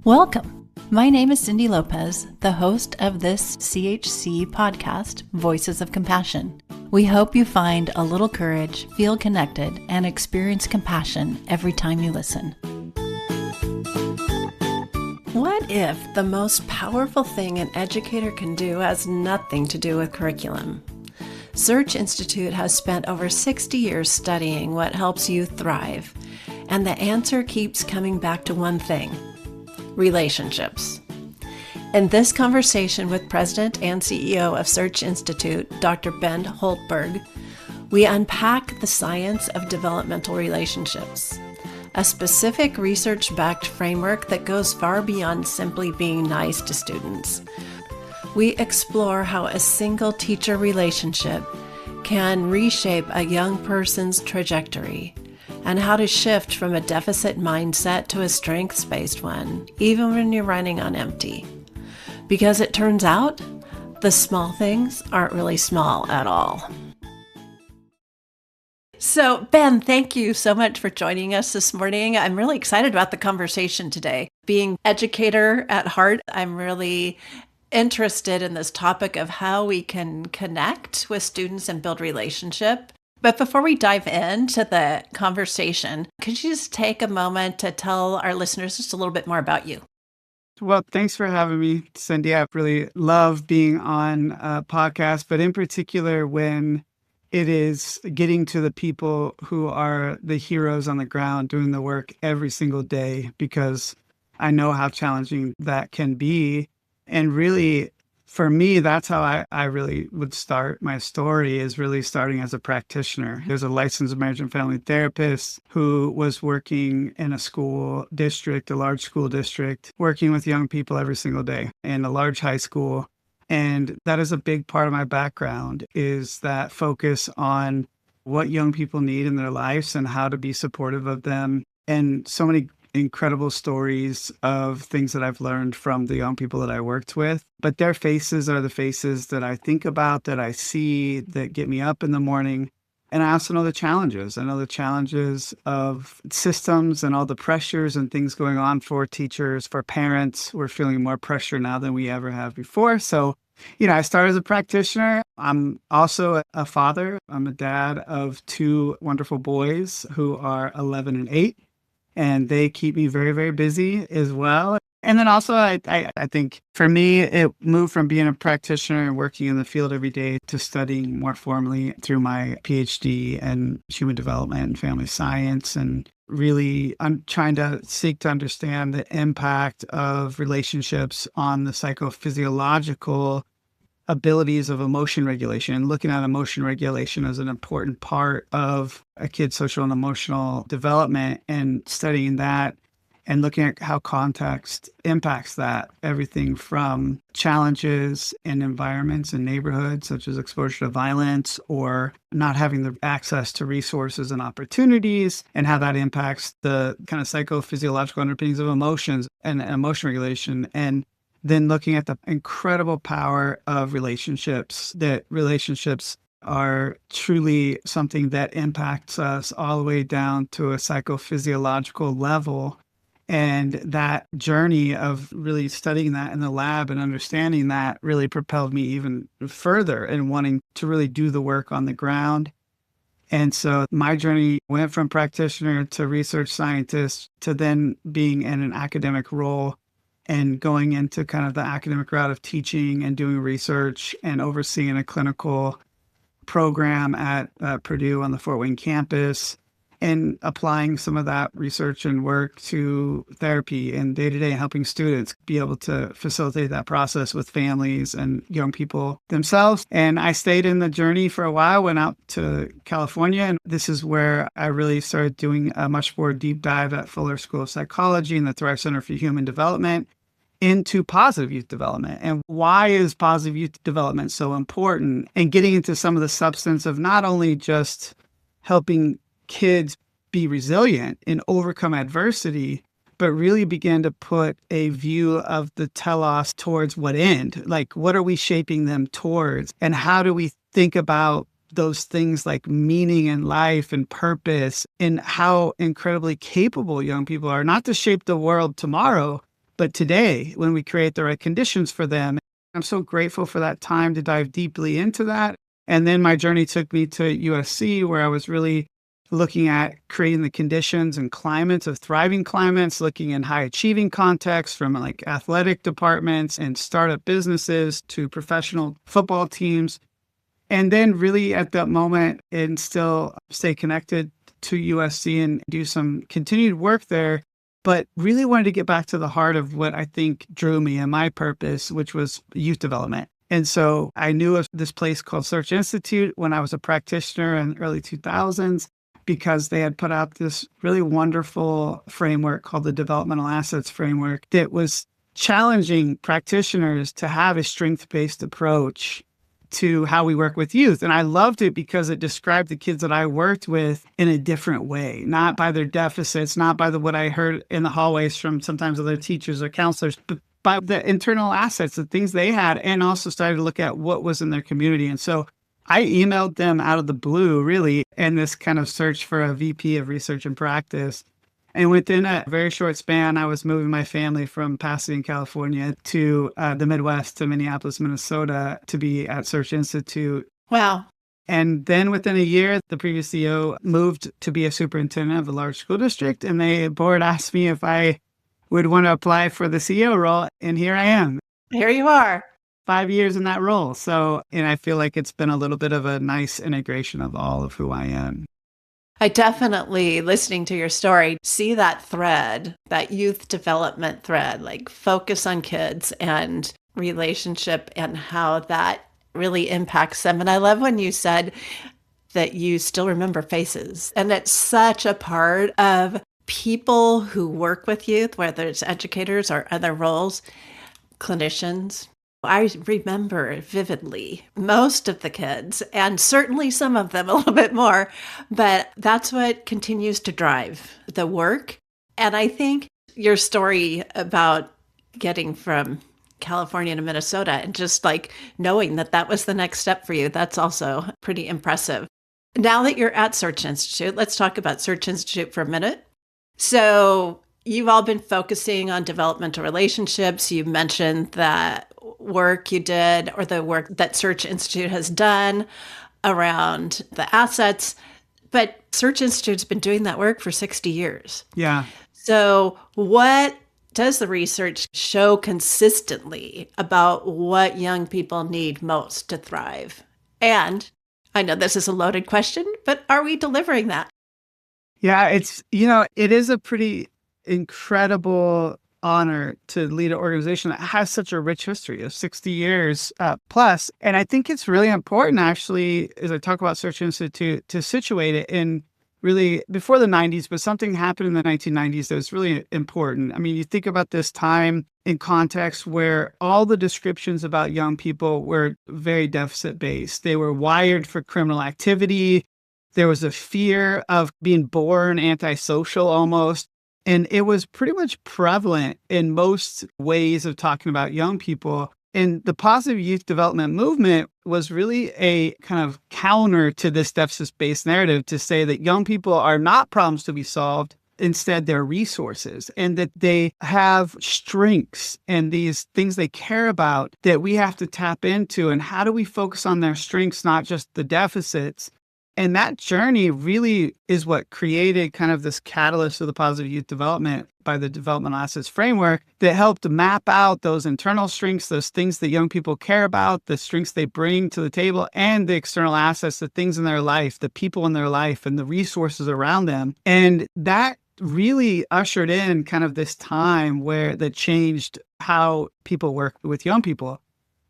Welcome. My name is Cindy Lopez, the host of this CHC podcast, Voices of Compassion. We hope you find a little courage, feel connected, and experience compassion every time you listen. What if the most powerful thing an educator can do has nothing to do with curriculum? Search Institute has spent over 60 years studying what helps you thrive, and the answer keeps coming back to one thing: relationships. In this conversation with President and CEO of Search Institute, Dr. Ben Houltberg, we unpack the science of developmental relationships, a specific research-backed framework that goes far beyond simply being nice to students. We explore how a single teacher relationship can reshape a young person's trajectory, and how to shift from a deficit mindset to a strengths-based one, even when you're running on empty. Because it turns out, the small things aren't really small at all. So, Ben, thank you so much for joining us this morning. I'm really excited about the conversation today. Being an educator at heart, I'm really interested in this topic of how we can connect with students and build relationship. But before we dive into the conversation, could you just take a moment to tell our listeners just a little bit more about you? Well, thanks for having me, Cindy. I really love being on a podcast, but in particular when it is getting to the people who are the heroes on the ground doing the work every single day, because I know how challenging that can be. And really, for me, that's how I really would start my story, is really starting as a practitioner. There's a licensed marriage and family therapist who was working in a school district, a large school district, working with young people every single day in a large high school. And that is a big part of my background, is that focus on what young people need in their lives and how to be supportive of them. And so many incredible stories of things that I've learned from the young people that I worked with. But their faces are the faces that I think about, that I see, that get me up in the morning. And I also know the challenges. I know the challenges of systems and all the pressures and things going on for teachers, for parents. We're feeling more pressure now than we ever have before. So, I started as a practitioner. I'm also a father. I'm a dad of two wonderful boys who are 11 and 8. And they keep me very, very busy as well. And then also, I think for me, it moved from being a practitioner and working in the field every day to studying more formally through my PhD in human development and family science. And really, I'm trying to seek to understand the impact of relationships on the psychophysiological abilities of emotion regulation, and looking at emotion regulation as an important part of a kid's social and emotional development, and studying that and looking at how context impacts that. Everything from challenges in environments and neighborhoods, such as exposure to violence or not having the access to resources and opportunities, and how that impacts the kind of psychophysiological underpinnings of emotions and emotion regulation. And then looking at the incredible power of relationships, that relationships are truly something that impacts us all the way down to a psychophysiological level. And that journey of really studying that in the lab and understanding that really propelled me even further in wanting to really do the work on the ground. And so my journey went from practitioner to research scientist to then being in an academic role and going into kind of the academic route of teaching and doing research and overseeing a clinical program at Purdue on the Fort Wayne campus, and applying some of that research and work to therapy and day-to-day, helping students be able to facilitate that process with families and young people themselves. And I stayed in the journey for a while, went out to California, and this is where I really started doing a much more deep dive at Fuller School of Psychology and the Thrive Center for Human Development into positive youth development. And why is positive youth development so important? And getting into some of the substance of not only just helping kids be resilient and overcome adversity, but really begin to put a view of the telos towards what end? Like, what are we shaping them towards? And how do we think about those things like meaning in life and purpose, and how incredibly capable young people are, not to shape the world tomorrow, but today, when we create the right conditions for them, I'm so grateful for that time to dive deeply into that. And then my journey took me to USC, where I was really looking at creating the conditions and climates of thriving climates, looking in high achieving contexts from like athletic departments and startup businesses to professional football teams. And then really at that moment and still stay connected to USC and do some continued work there, but really wanted to get back to the heart of what I think drew me and my purpose, which was youth development. And so I knew of this place called Search Institute when I was a practitioner in the early 2000s, because they had put out this really wonderful framework called the Developmental Assets Framework that was challenging practitioners to have a strength-based approach to how we work with youth. And I loved it because it described the kids that I worked with in a different way, not by their deficits, not by what I heard in the hallways from sometimes other teachers or counselors, but by the internal assets, the things they had, and also started to look at what was in their community. And so I emailed them out of the blue, really, in this kind of search for a VP of research and practice. And within a very short span, I was moving my family from Pasadena, California to the Midwest, to Minneapolis, Minnesota, to be at Search Institute. Wow. And then within a year, the previous CEO moved to be a superintendent of a large school district. And the board asked me if I would want to apply for the CEO role. And here I am. Here you are. 5 years in that role. So, and I feel like it's been a little bit of a nice integration of all of who I am. I definitely, listening to your story, see that thread, that youth development thread, like focus on kids and relationship and how that really impacts them. And I love when you said that you still remember faces. And it's such a part of people who work with youth, whether it's educators or other roles, clinicians. I remember vividly most of the kids, and certainly some of them a little bit more, but that's what continues to drive the work. And I think your story about getting from California to Minnesota and just like knowing that that was the next step for you, that's also pretty impressive. Now that you're at Search Institute, let's talk about Search Institute for a minute. So you've all been focusing on developmental relationships. You mentioned that work you did, or the work that Search Institute has done around the assets. But Search Institute's been doing that work for 60 years. Yeah. So what does the research show consistently about what young people need most to thrive? And I know this is a loaded question, but are we delivering that? Yeah, it is a pretty incredible honor to lead an organization that has such a rich history of 60 years plus. And I think it's really important, actually, as I talk about Search Institute, to situate it in really before the 90s, but something happened in the 1990s that was really important. I mean, you think about this time in context where all the descriptions about young people were very deficit-based. They were wired for criminal activity. There was a fear of being born antisocial almost. And it was pretty much prevalent in most ways of talking about young people. And the positive youth development movement was really a kind of counter to this deficit-based narrative to say that young people are not problems to be solved. Instead, they're resources, and that they have strengths and these things they care about that we have to tap into. And how do we focus on their strengths, not just the deficits? And that journey really is what created kind of this catalyst of the positive youth development by the Developmental Assets Framework that helped map out those internal strengths, those things that young people care about, the strengths they bring to the table, and the external assets, the things in their life, the people in their life, and the resources around them. And that really ushered in kind of this time where that changed how people work with young people.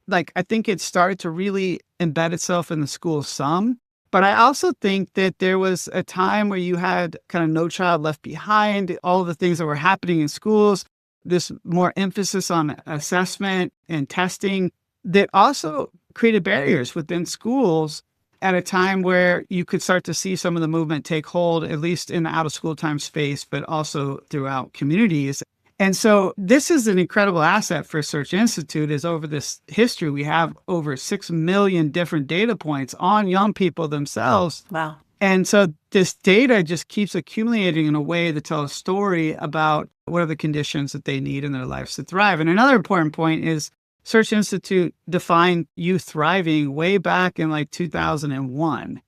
Like, I think it started to really embed itself in the school some. But I also think that there was a time where you had kind of No Child Left Behind, all of the things that were happening in schools, this more emphasis on assessment and testing that also created barriers within schools at a time where you could start to see some of the movement take hold, at least in the out-of-school time space, but also throughout communities. And so this is an incredible asset for Search Institute, is over this history, we have over 6 million different data points on young people themselves. Wow. And so this data just keeps accumulating in a way to tell a story about What are the conditions that they need in their lives to thrive? And another important point is Search Institute defined youth thriving way back in like 2001.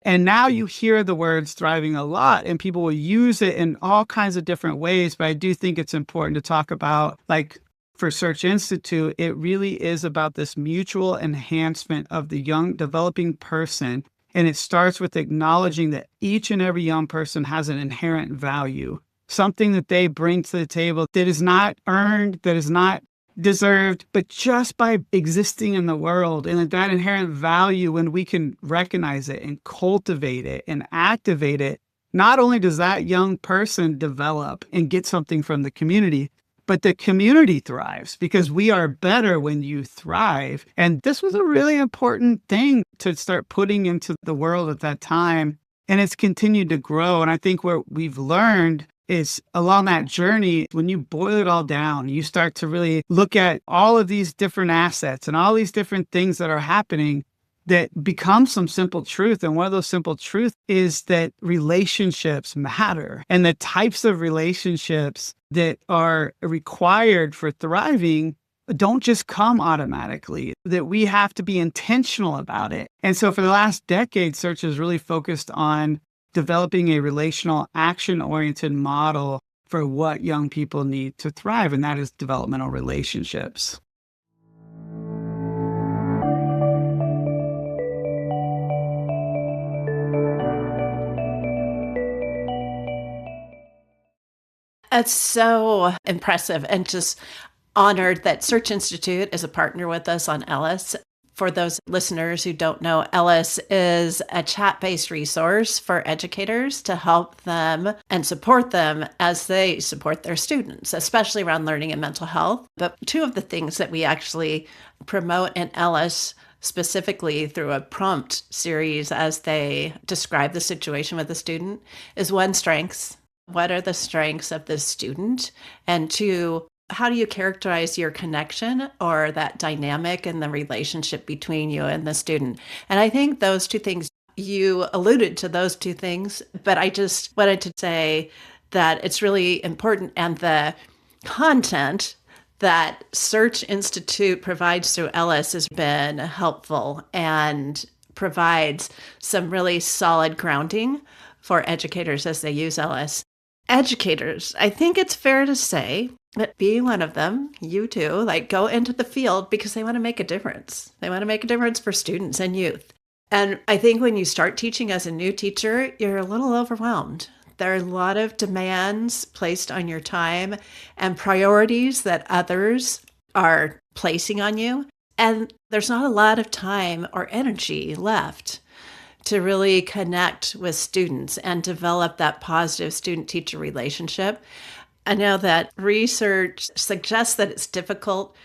And now you hear the words thriving a lot and people will use it in all kinds of different ways. But I do think it's important to talk about, like for Search Institute, it really is about this mutual enhancement of the young developing person. And it starts with acknowledging that each and every young person has an inherent value, something that they bring to the table that is not earned, that is not deserved, but just by existing in the world. And that inherent value, when we can recognize it and cultivate it and activate it, not only does that young person develop and get something from the community, but the community thrives because we are better when you thrive. And this was a really important thing to start putting into the world at that time. And it's continued to grow. And I think what we've learned is along that journey, when you boil it all down, you start to really look at all of these different assets and all these different things that are happening that become some simple truth. And one of those simple truths is that relationships matter, and the types of relationships that are required for thriving don't just come automatically, that we have to be intentional about it. And so for the last decade, Search has really focused on developing a relational, action-oriented model for what young people need to thrive, and that is developmental relationships. It's so impressive, and just honored that Search Institute is a partner with us on ELLIS. For those listeners who don't know, ELLIS is a chat-based resource for educators to help them and support them as they support their students, especially around learning and mental health. But two of the things that we actually promote in ELLIS, specifically through a prompt series as they describe the situation with the student, is one, strengths. What are the strengths of this student? And two, how do you characterize your connection or that dynamic in the relationship between you and the student? And I think those two things, you alluded to those two things, but I just wanted to say that it's really important, and the content that Search Institute provides through ELLIS has been helpful and provides some really solid grounding for educators as they use ELLIS. Educators, I think it's fair to say that being one of them, you too, like go into the field because they want to make a difference. They want to make a difference for students and youth. And I think when you start teaching as a new teacher, you're a little overwhelmed. There are a lot of demands placed on your time and priorities that others are placing on you. And there's not a lot of time or energy left to really connect with students and develop that positive student-teacher relationship. I know that research suggests that it's difficult,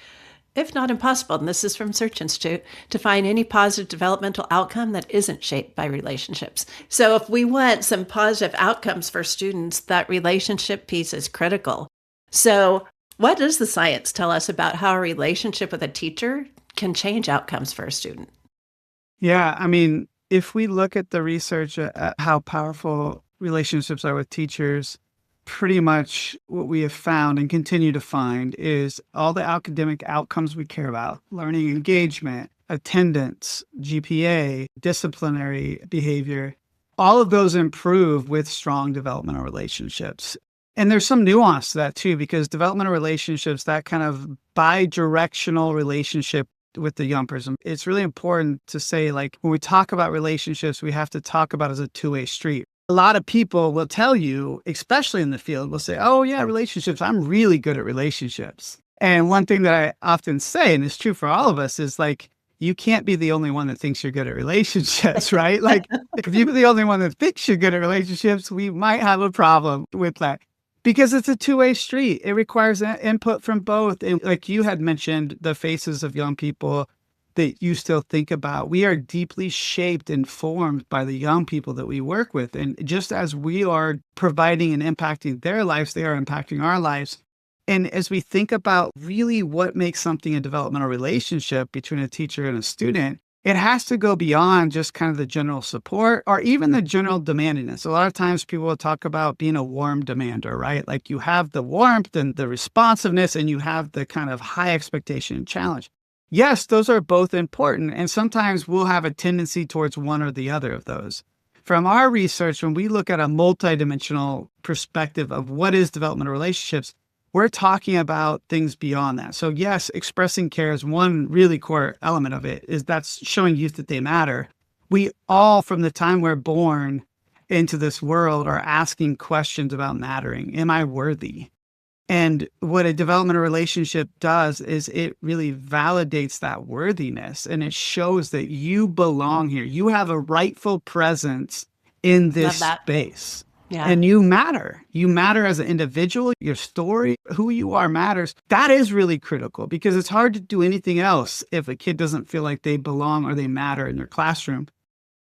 if not impossible, and this is from Search Institute, to find any positive developmental outcome that isn't shaped by relationships. So if we want some positive outcomes for students, that relationship piece is critical. So what does the science tell us about how a relationship with a teacher can change outcomes for a student? Yeah, I mean, if we look at the research at how powerful relationships are with teachers, pretty much what we have found and continue to find is all the academic outcomes we care about: learning engagement, attendance, GPA, disciplinary behavior, all of those improve with strong developmental relationships. And there's some nuance to that too, because developmental relationships, that kind of bi-directional relationship with the young person, it's really important to say, like, when we talk about relationships, we have to talk about it as a two-way street. A lot of people will tell you, especially in the field, will say, oh yeah, relationships, I'm really good at relationships. And one thing that I often say, and it's true for all of us, is like, you can't be the only one that thinks you're good at relationships, right? Like, if you're the only one that thinks you're good at relationships, we might have a problem with that. Because it's a two-way street. It requires input from both. And like you had mentioned, the faces of young people that you still think about, we are deeply shaped and formed by the young people that we work with. And just as we are providing and impacting their lives, they are impacting our lives. And as we think about really what makes something a developmental relationship between a teacher and a student, it has to go beyond just kind of the general support or even the general demandiness. A lot of times people will talk about being a warm demander, right? Like you have the warmth and the responsiveness, and you have the kind of high expectation and challenge. Yes, those are both important. And sometimes we'll have a tendency towards one or the other of those. From our research, when we look at a multidimensional perspective of what is developmental relationships, we're talking about things beyond that. So yes, expressing care is one really core element of it, is that's showing youth that they matter. We all, from the time we're born into this world, are asking questions about mattering. Am I worthy? And what a developmental relationship does is it really validates that worthiness, and it shows that you belong here. You have a rightful presence in this space. Yeah. And you matter. You matter as an individual. Your story, who you are matters. That is really critical because it's hard to do anything else if a kid doesn't feel like they belong or they matter in their classroom.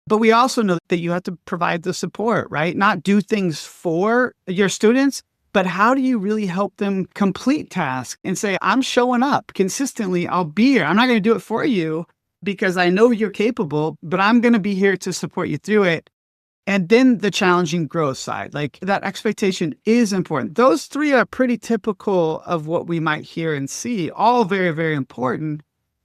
But we also know that you have to provide the support, right? Not do things for your students, but how do you really help them complete tasks and say, I'm showing up consistently. I'll be here. I'm not going to do it for you because I know you're capable, but I'm going to be here to support you through it. And then the challenging growth side, like that expectation is important. Those three are pretty typical of what we might hear and see, all very, very important.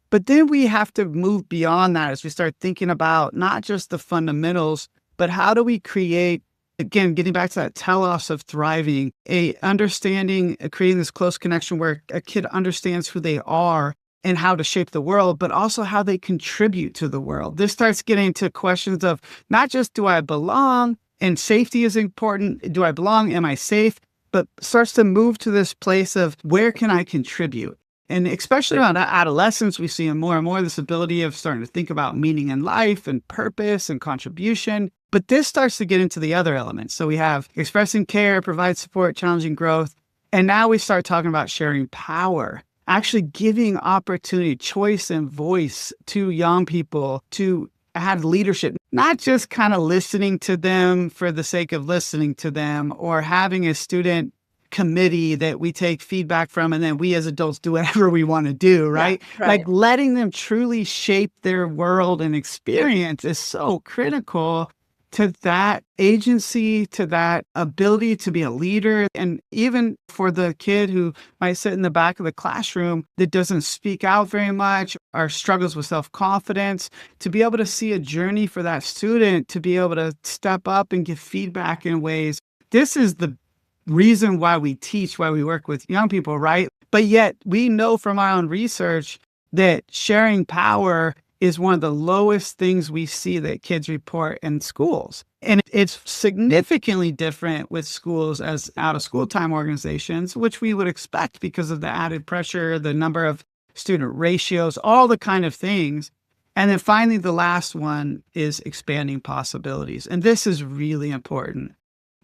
But then we have to move beyond that as we start thinking about not just the fundamentals, but how do we create, again, getting back to that telos of thriving, a understanding, creating this close connection where a kid understands who they are and how to shape the world, but also how they contribute to the world. This starts getting into questions of not just do I belong, and safety is important. Do I belong? Am I safe? But starts to move to this place of where can I contribute? And especially around adolescence, we see more and more this ability of starting to think about meaning in life and purpose and contribution. But this starts to get into the other elements. So we have expressing care, provide support, challenging growth. And now we start talking about sharing power, actually giving opportunity, choice, and voice to young people to add leadership, not just kind of listening to them for the sake of listening to them or having a student committee that we take feedback from and then we as adults do whatever we want to do, right? Yeah, right. Like letting them truly shape their world and experience is so critical to that agency, to that ability to be a leader. And even for the kid who might sit in the back of the classroom that doesn't speak out very much or struggles with self-confidence, to be able to see a journey for that student, to be able to step up and give feedback in ways. This is the reason why we teach, why we work with young people, right? But yet we know from our own research that sharing power is one of the lowest things we see that kids report in schools. And it's significantly different with schools as out of school time organizations, which we would expect because of the added pressure, the number of student ratios, all the kind of things. And then finally, the last one is expanding possibilities. And this is really important.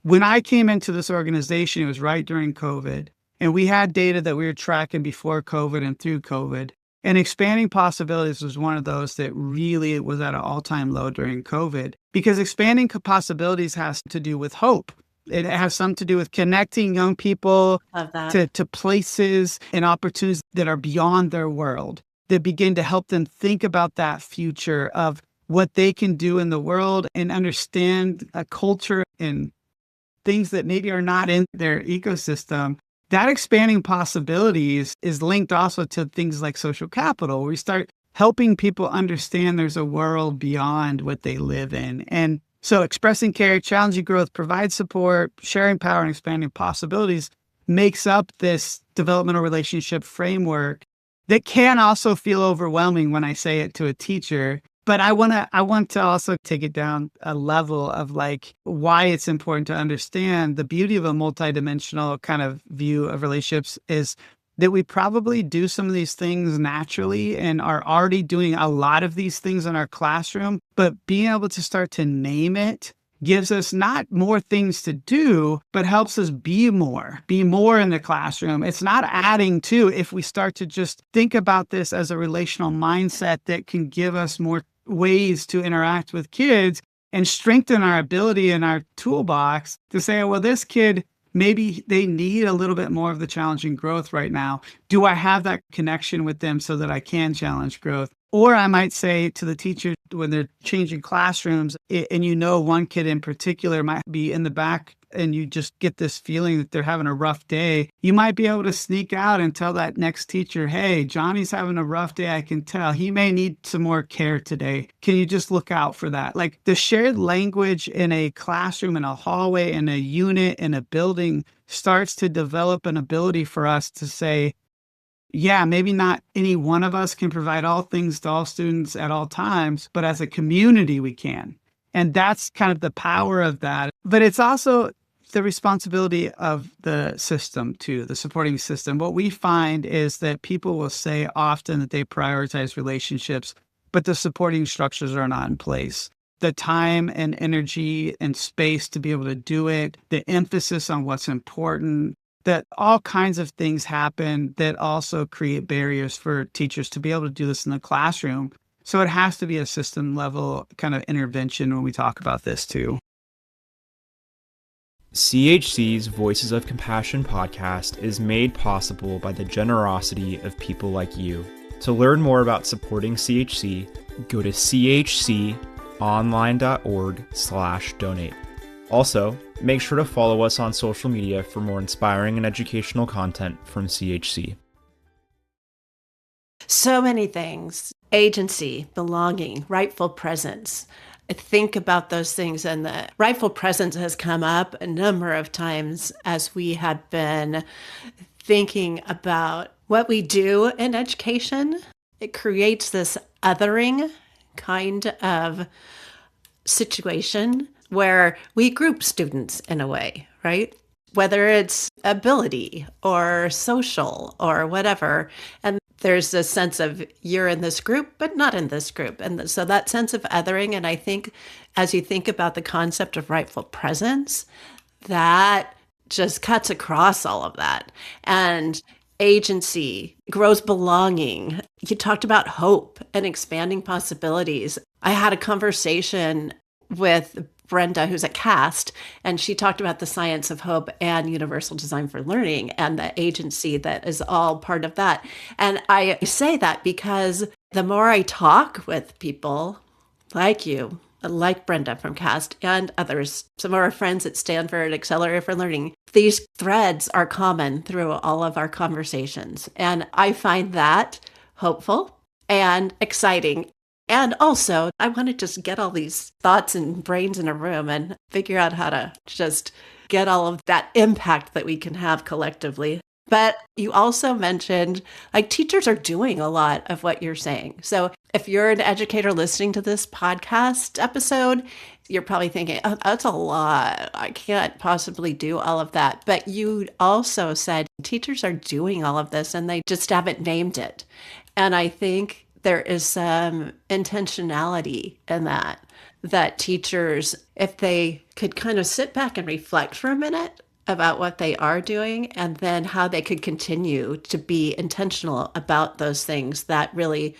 When I came into this organization, it was right during COVID, and we had data that we were tracking before COVID and through COVID. And expanding possibilities was one of those that really was at an all-time low during COVID, because expanding possibilities has to do with hope. It has something to do with connecting young people to places and opportunities that are beyond their world, that begin to help them think about that future of what they can do in the world and understand a culture and things that maybe are not in their ecosystem. That expanding possibilities is linked also to things like social capital. We start helping people understand there's a world beyond what they live in. And so expressing care, challenging growth, provide support, sharing power, and expanding possibilities makes up this developmental relationship framework that can also feel overwhelming when I say it to a teacher. But I want to also take it down a level of like why it's important to understand the beauty of a multidimensional kind of view of relationships is that we probably do some of these things naturally and are already doing a lot of these things in our classroom, but being able to start to name it gives us not more things to do, but helps us be more in the classroom. It's not adding to if we start to just think about this as a relational mindset that can give us more ways to interact with kids and strengthen our ability in our toolbox to say, well, this kid maybe they need a little bit more of the challenging growth right now. Do I have that connection with them so that I can challenge growth? Or I might say to the teacher when they're changing classrooms, and one kid in particular might be in the back and you just get this feeling that they're having a rough day, you might be able to sneak out and tell that next teacher, hey, Johnny's having a rough day. I can tell he may need some more care today. Can you just look out for that? Like the shared language in a classroom, in a hallway, in a unit, in a building starts to develop an ability for us to say, yeah, maybe not any one of us can provide all things to all students at all times, but as a community, we can. And that's kind of the power of that. But it's also the responsibility of the system too, the supporting system. What we find is that people will say often that they prioritize relationships, but the supporting structures are not in place. The time and energy and space to be able to do it, the emphasis on what's important, that all kinds of things happen that also create barriers for teachers to be able to do this in the classroom. So it has to be a system level kind of intervention when we talk about this too. CHC's Voices of Compassion podcast is made possible by the generosity of people like you. To learn more about supporting CHC, go to chconline.org/donate. Also, make sure to follow us on social media for more inspiring and educational content from CHC. So many things: agency, belonging, rightful presence. Think about those things, and the rightful presence has come up a number of times as we have been thinking about what we do in education. It creates this othering kind of situation where we group students in a way, right? Whether it's ability or social or whatever. And there's a sense of you're in this group, but not in this group. And so that sense of othering, and I think as you think about the concept of rightful presence, that just cuts across all of that. And agency grows belonging. You talked about hope and expanding possibilities. I had a conversation with Brenda, who's at CAST, and she talked about the science of hope and universal design for learning and the agency that is all part of that. And I say that because the more I talk with people like you, like Brenda from CAST and others, some of our friends at Stanford Accelerator for Learning, these threads are common through all of our conversations. And I find that hopeful and exciting. And also, I want to just get all these thoughts and brains in a room and figure out how to just get all of that impact that we can have collectively. But you also mentioned, like, teachers are doing a lot of what you're saying. So if you're an educator listening to this podcast episode, you're probably thinking, oh, that's a lot. I can't possibly do all of that. But you also said teachers are doing all of this and they just haven't named it. And I think there is some intentionality in that teachers, if they could kind of sit back and reflect for a minute about what they are doing and then how they could continue to be intentional about those things that really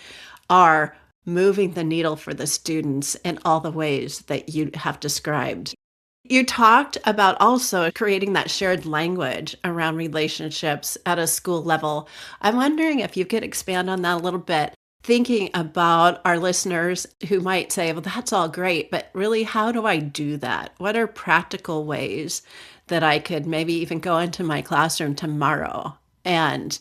are moving the needle for the students in all the ways that you have described. You talked about also creating that shared language around relationships at a school level. I'm wondering if you could expand on that a little bit, thinking about our listeners who might say, well, that's all great, but really, how do I do that? What are practical ways that I could maybe even go into my classroom tomorrow and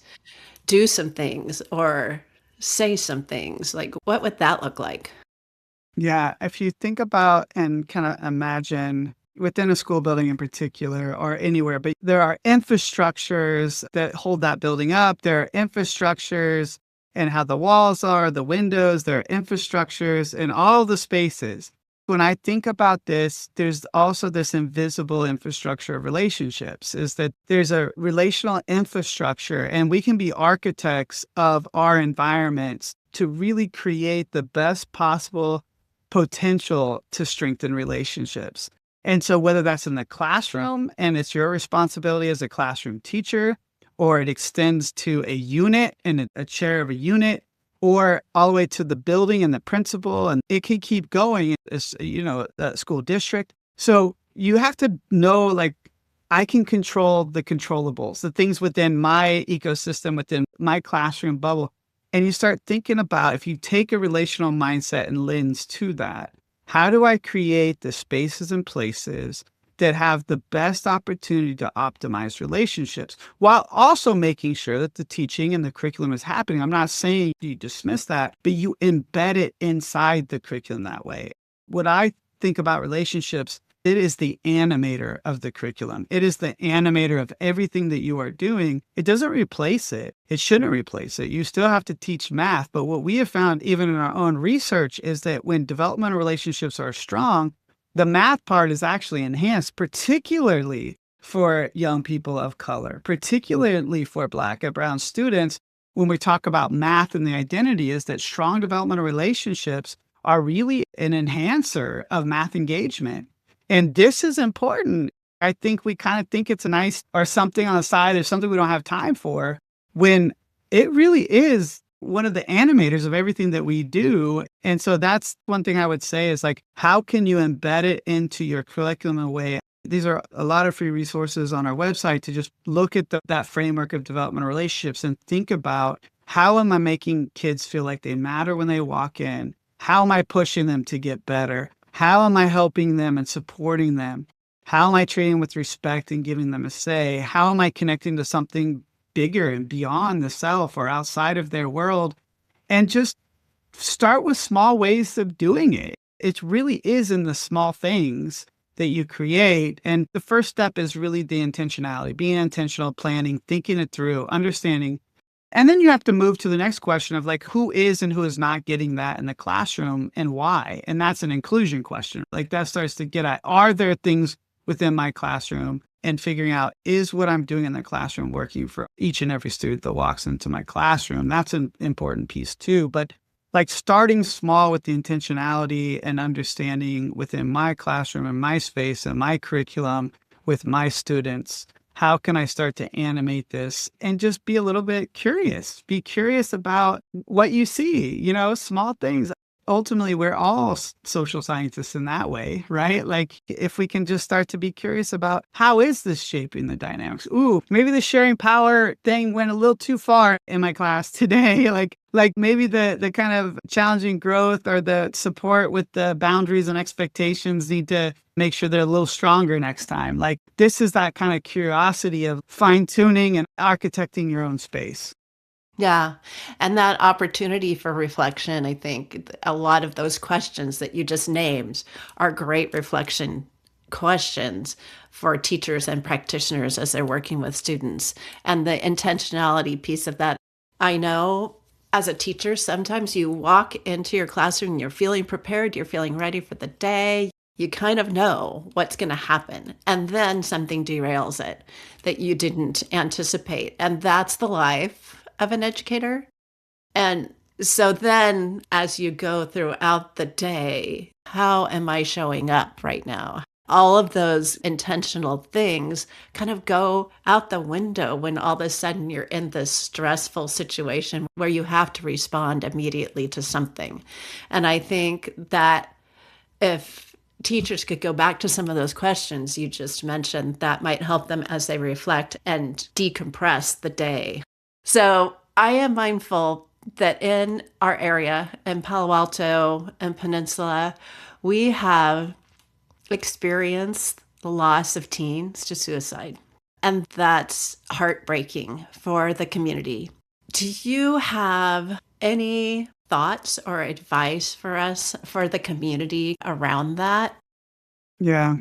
do some things or say some things? Like, what would that look like? Yeah, if you think about and kind of imagine within a school building in particular or anywhere, but there are infrastructures that hold that building up. There are infrastructures and how the walls are, the windows, there are infrastructures and all the spaces. When I think about this, there's also this invisible infrastructure of relationships, is that there's a relational infrastructure and we can be architects of our environments to really create the best possible potential to strengthen relationships. And so whether that's in the classroom and it's your responsibility as a classroom teacher, or it extends to a unit and a chair of a unit, or all the way to the building and the principal, and it can keep going as, the school district. So you have to know, like, I can control the controllables, the things within my ecosystem, within my classroom bubble. And you start thinking about, if you take a relational mindset and lens to that, how do I create the spaces and places that have the best opportunity to optimize relationships while also making sure that the teaching and the curriculum is happening? I'm not saying you dismiss that, but you embed it inside the curriculum that way. What I think about relationships, it is the animator of the curriculum. It is the animator of everything that you are doing. It doesn't replace it. It shouldn't replace it. You still have to teach math. But what we have found, even in our own research, is that when developmental relationships are strong, the math part is actually enhanced, particularly for young people of color, particularly for Black and Brown students. When we talk about math and the identity, is that strong developmental relationships are really an enhancer of math engagement. And this is important. I think we kind of think it's a nice or something on the side or something we don't have time for, when it really is one of the animators of everything that we do. And so that's one thing I would say is like, how can you embed it into your curriculum in a way? These are a lot of free resources on our website to just look at that framework of developmental relationships and think about, how am I making kids feel like they matter when they walk in? How am I pushing them to get better? How am I helping them and supporting them? How am I treating with respect and giving them a say? How am I connecting to something bigger and beyond the self or outside of their world? And just start with small ways of doing it. It really is in the small things that you create. And the first step is really the intentionality, being intentional, planning, thinking it through, understanding. And then you have to move to the next question of like, who is and who is not getting that in the classroom and why? And that's an inclusion question. Like that starts to get at, are there things within my classroom, and figuring out, is what I'm doing in the classroom working for each and every student that walks into my classroom? That's an important piece too. But like starting small with the intentionality and understanding within my classroom and my space and my curriculum with my students, how can I start to animate this and just be a little bit curious? Be curious about what you see, small things. Ultimately, we're all social scientists in that way, right? Like if we can just start to be curious about, how is this shaping the dynamics? Ooh, maybe the sharing power thing went a little too far in my class today. Like maybe the kind of challenging growth or the support with the boundaries and expectations need to make sure they're a little stronger next time. Like this is that kind of curiosity of fine tuning and architecting your own space. Yeah. And that opportunity for reflection, I think a lot of those questions that you just named are great reflection questions for teachers and practitioners as they're working with students. And the intentionality piece of that, I know as a teacher, sometimes you walk into your classroom and you're feeling prepared, you're feeling ready for the day. You kind of know what's going to happen. And then something derails it that you didn't anticipate. And that's the life of an educator. And so then as you go throughout the day, how am I showing up right now? All of those intentional things kind of go out the window when all of a sudden you're in this stressful situation where you have to respond immediately to something. And I think that if teachers could go back to some of those questions you just mentioned, that might help them as they reflect and decompress the day. So I am mindful that in our area, in Palo Alto and Peninsula, we have experienced the loss of teens to suicide. And that's heartbreaking for the community. Do you have any thoughts or advice for us, for the community around that? Yeah.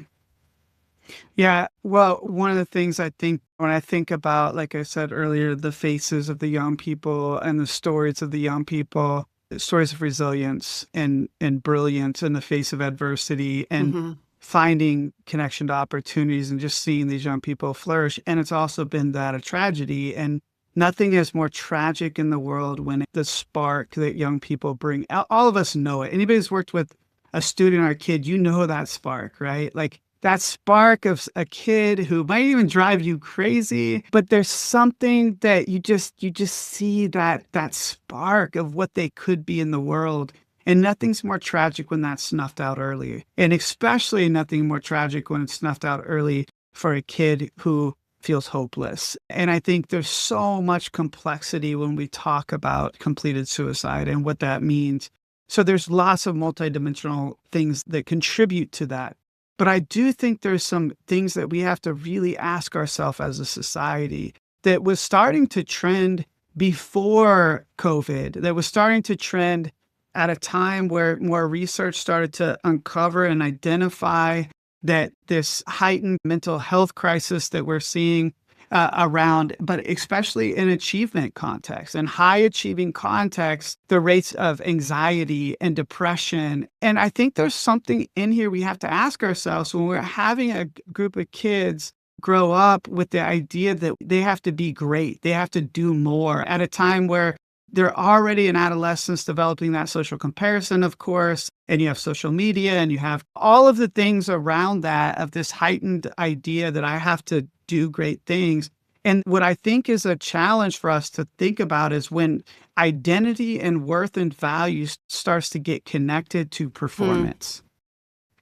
Yeah. Well, one of the things I think when I think about, like I said earlier, the faces of the young people and the stories of the young people, the stories of resilience and brilliance in the face of adversity and finding connection to opportunities and just seeing these young people flourish. And it's also been that a tragedy. And nothing is more tragic in the world when the spark that young people bring. All of us know it. Anybody who's worked with a student or a kid, you know that spark, right? Like that spark of a kid who might even drive you crazy, but there's something that you just see that spark of what they could be in the world. And nothing's more tragic when that's snuffed out early. And especially nothing more tragic when it's snuffed out early for a kid who feels hopeless. And I think there's so much complexity when we talk about completed suicide and what that means. So there's lots of multidimensional things that contribute to that. But I do think there's some things that we have to really ask ourselves as a society that was starting to trend before COVID, that was starting to trend at a time where more research started to uncover and identify that this heightened mental health crisis that we're seeing around, but especially in achievement context and high achieving context, the rates of anxiety and depression. And I think there's something in here we have to ask ourselves when we're having a group of kids grow up with the idea that they have to be great, they have to do more at a time where they're already in adolescence developing that social comparison, of course, and you have social media and you have all of the things around that of this heightened idea that I have to do great things. And what I think is a challenge for us to think about is when identity and worth and value starts to get connected to performance.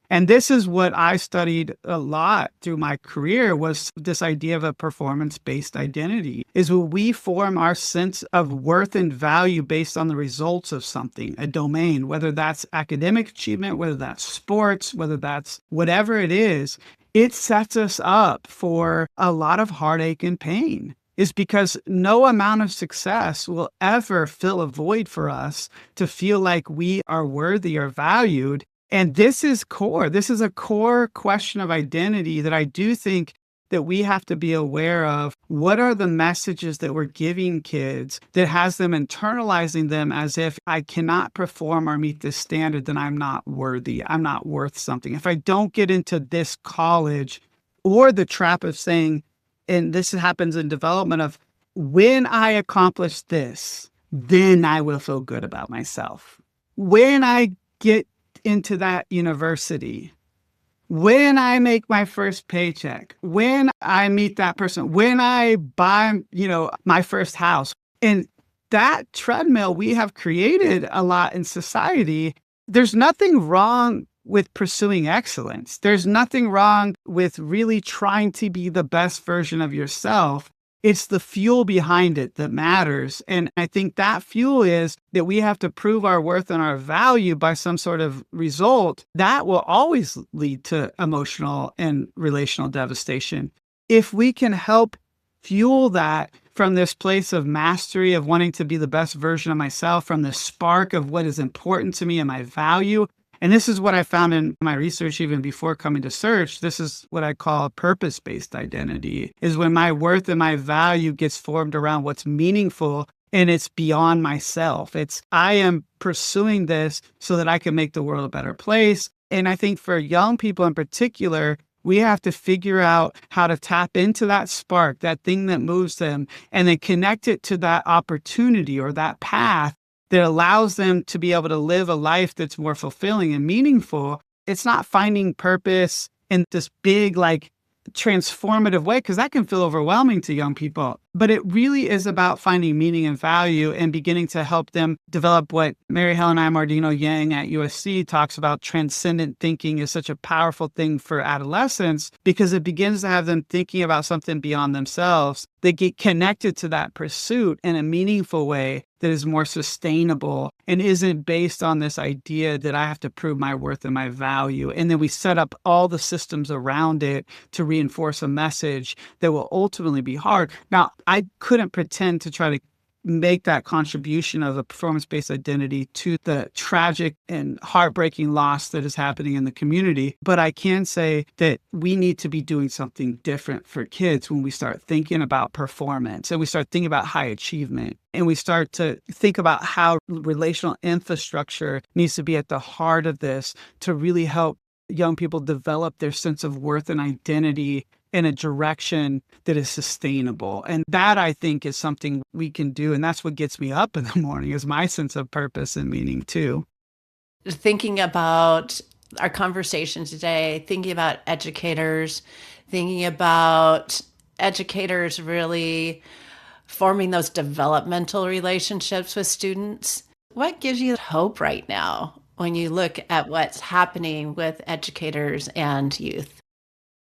And this is what I studied a lot through my career was this idea of a performance-based identity is when we form our sense of worth and value based on the results of something, a domain, whether that's academic achievement, whether that's sports, whether that's whatever it is, it sets us up for a lot of heartache and pain. Is because no amount of success will ever fill a void for us to feel like we are worthy or valued. And this is core. This is a core question of identity that I do think that we have to be aware of. What are the messages that we're giving kids that has them internalizing them as if I cannot perform or meet this standard, then I'm not worthy. I'm not worth something. If I don't get into this college, or the trap of saying, and this happens in development of when I accomplish this, then I will feel good about myself. When I get into that university, when I make my first paycheck, when I meet that person, when I buy, my first house. And that treadmill we have created a lot in society. There's nothing wrong with pursuing excellence. There's nothing wrong with really trying to be the best version of yourself. It's the fuel behind it that matters. And I think that fuel is that we have to prove our worth and our value by some sort of result. That will always lead to emotional and relational devastation. If we can help fuel that from this place of mastery, of wanting to be the best version of myself, from the spark of what is important to me and my value. And this is what I found in my research, even before coming to Search. This is what I call purpose-based identity, is when my worth and my value gets formed around what's meaningful and it's beyond myself. It's I am pursuing this so that I can make the world a better place. And I think for young people in particular, we have to figure out how to tap into that spark, that thing that moves them, and then connect it to that opportunity or that path that allows them to be able to live a life that's more fulfilling and meaningful. It's not finding purpose in this big, transformative way, because that can feel overwhelming to young people. But it really is about finding meaning and value and beginning to help them develop what Mary Helen Imardino Yang at USC talks about. Transcendent thinking is such a powerful thing for adolescents because it begins to have them thinking about something beyond themselves. They get connected to that pursuit in a meaningful way that is more sustainable and isn't based on this idea that I have to prove my worth and my value. And then we set up all the systems around it to reinforce a message that will ultimately be hard. Now, I couldn't pretend to try to make that contribution of a performance-based identity to the tragic and heartbreaking loss that is happening in the community. But I can say that we need to be doing something different for kids when we start thinking about performance and we start thinking about high achievement and we start to think about how relational infrastructure needs to be at the heart of this to really help young people develop their sense of worth and identity in a direction that is sustainable. And that, I think, is something we can do. And that's what gets me up in the morning, is my sense of purpose and meaning too. Thinking about our conversation today, thinking about educators, thinking about educators really forming those developmental relationships with students. What gives you hope right now when you look at what's happening with educators and youth?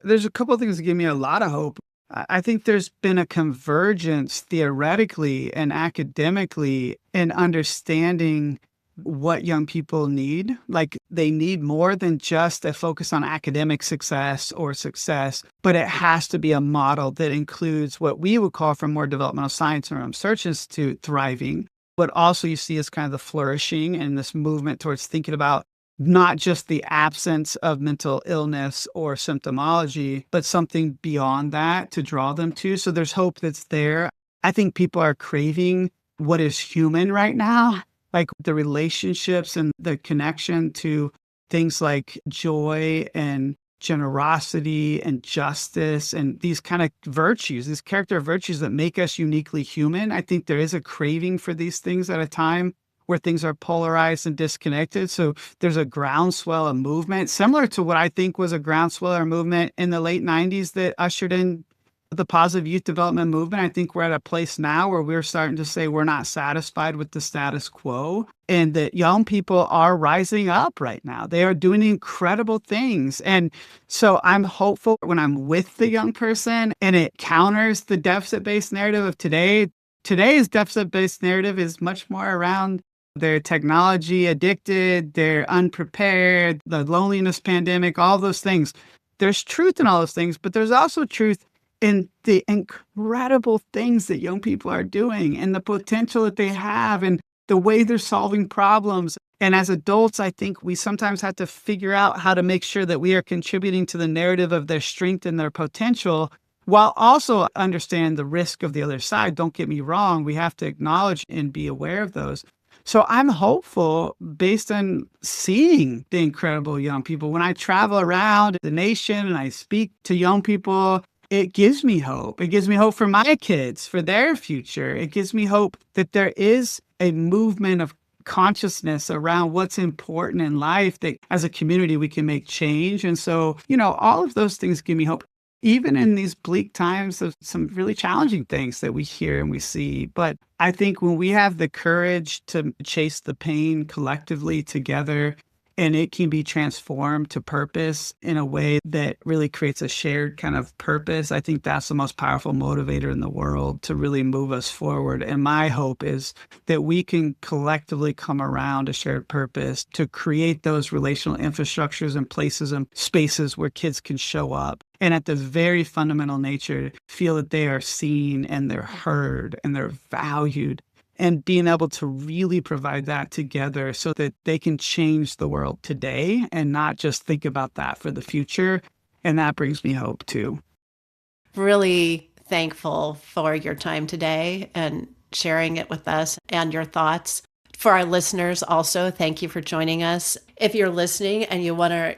There's a couple of things that give me a lot of hope. I think there's been a convergence theoretically and academically in understanding what young people need. Like they need more than just a focus on academic success or success, but it has to be a model that includes what we would call from more developmental science or Search Institute thriving, but also you see as kind of the flourishing and this movement towards thinking about not just the absence of mental illness or symptomology, but something beyond that to draw them to. So there's hope that's there. I think people are craving what is human right now, like the relationships and the connection to things like joy and generosity and justice and these kind of virtues, these character virtues that make us uniquely human. I think there is a craving for these things at a time where things are polarized and disconnected. So there's a groundswell of movement, similar to what I think was a groundswell or movement in the late 90s that ushered in the positive youth development movement. I think we're at a place now where we're starting to say we're not satisfied with the status quo and that young people are rising up right now. They are doing incredible things. And so I'm hopeful when I'm with the young person and it counters the deficit-based narrative of today. Today's deficit-based narrative is much more around they're technology addicted, they're unprepared, the loneliness pandemic, all those things. There's truth in all those things, but there's also truth in the incredible things that young people are doing and the potential that they have and the way they're solving problems. And as adults, I think we sometimes have to figure out how to make sure that we are contributing to the narrative of their strength and their potential while also understand the risk of the other side. Don't get me wrong. We have to acknowledge and be aware of those. So I'm hopeful based on seeing the incredible young people. When I travel around the nation and I speak to young people, it gives me hope. It gives me hope for my kids, for their future. It gives me hope that there is a movement of consciousness around what's important in life, that as a community we can make change. And so, all of those things give me hope. Even in these bleak times of some really challenging things that we hear and we see. But I think when we have the courage to chase the pain collectively together, and it can be transformed to purpose in a way that really creates a shared kind of purpose, I think that's the most powerful motivator in the world to really move us forward. And my hope is that we can collectively come around a shared purpose to create those relational infrastructures and places and spaces where kids can show up. And at the very fundamental nature, feel that they are seen and they're heard and they're valued. And being able to really provide that together so that they can change the world today and not just think about that for the future. And that brings me hope too. Really thankful for your time today and sharing it with us and your thoughts. For our listeners also, thank you for joining us. If you're listening and you want to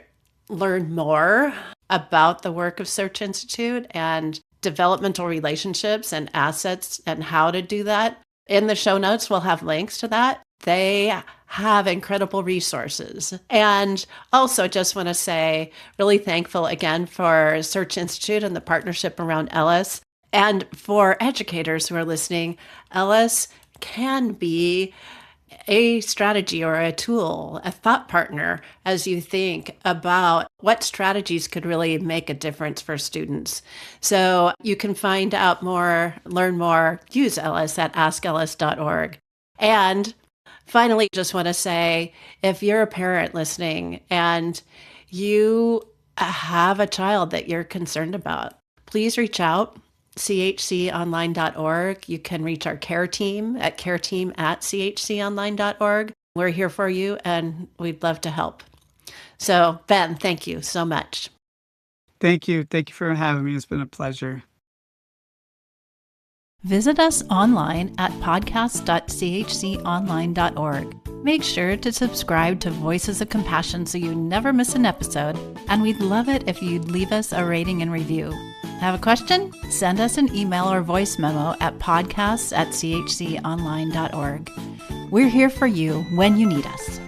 learn more about the work of Search Institute and developmental relationships and assets and how to do that, in the show notes, we'll have links to that. They have incredible resources. And also just want to say, really thankful again for Search Institute and the partnership around Ellis. And for educators who are listening, Ellis can be a strategy or a tool, a thought partner, as you think about what strategies could really make a difference for students. So you can find out more, learn more, use Ellis at askellis.org. And finally, just want to say, if you're a parent listening and you have a child that you're concerned about, please reach out. chconline.org. You can reach our care team at careteam@chconline.org. We're here for you and we'd love to help. So Ben, thank you so much. Thank you. Thank you for having me. It's been a pleasure. Visit us online at podcast.chconline.org. Make sure to subscribe to Voices of Compassion so you never miss an episode, and we'd love it if you'd leave us a rating and review. Have a question? Send us an email or voice memo at podcasts@chconline.org. We're here for you when you need us.